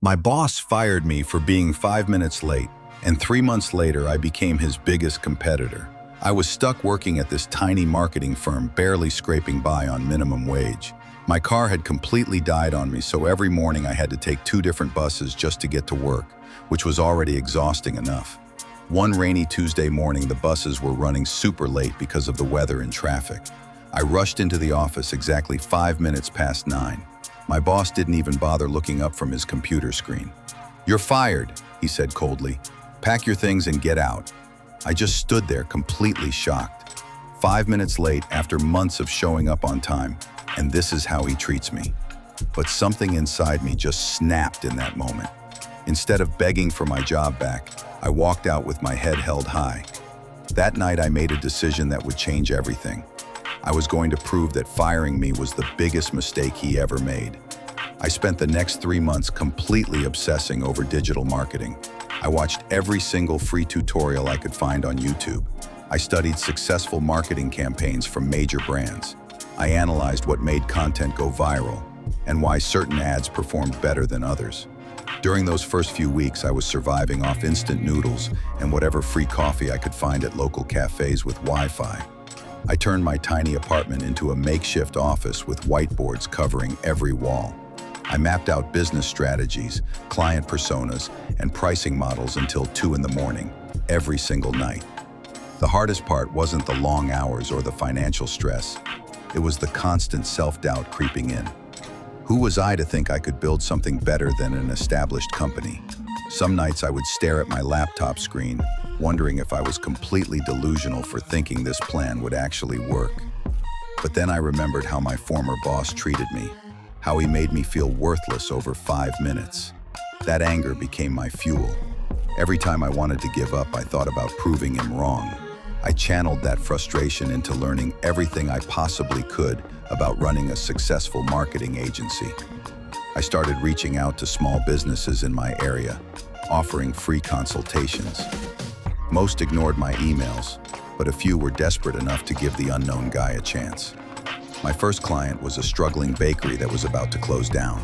My boss fired me for being 5 minutes late, and 3 months later I became his biggest competitor. I was stuck working at this tiny marketing firm, barely scraping by on minimum wage. My car had completely died on me, so every morning I had to take 2 different buses just to get to work, which was already exhausting enough. One rainy Tuesday morning, the buses were running super late because of the weather and traffic. I rushed into the office exactly 5 minutes past 9. My boss didn't even bother looking up from his computer screen. "You're fired," he said coldly. "Pack your things and get out." I just stood there completely shocked. 5 minutes late after months of showing up on time, and this is how he treats me. But something inside me just snapped in that moment. Instead of begging for my job back, I walked out with my head held high. That night I made a decision that would change everything. I was going to prove that firing me was the biggest mistake he ever made. I spent the next 3 months completely obsessing over digital marketing. I watched every single free tutorial I could find on YouTube. I studied successful marketing campaigns from major brands. I analyzed what made content go viral and why certain ads performed better than others. During those first few weeks, I was surviving off instant noodles and whatever free coffee I could find at local cafes with Wi-Fi. I turned my tiny apartment into a makeshift office with whiteboards covering every wall. I mapped out business strategies, client personas, and pricing models until 2 in the morning, every single night. The hardest part wasn't the long hours or the financial stress. It was the constant self-doubt creeping in. Who was I to think I could build something better than an established company? Some nights I would stare at my laptop screen, wondering if I was completely delusional for thinking this plan would actually work. But then I remembered how my former boss treated me, how he made me feel worthless over 5 minutes. That anger became my fuel. Every time I wanted to give up, I thought about proving him wrong. I channeled that frustration into learning everything I possibly could about running a successful marketing agency. I started reaching out to small businesses in my area, offering free consultations. Most ignored my emails, but a few were desperate enough to give the unknown guy a chance. My first client was a struggling bakery that was about to close down.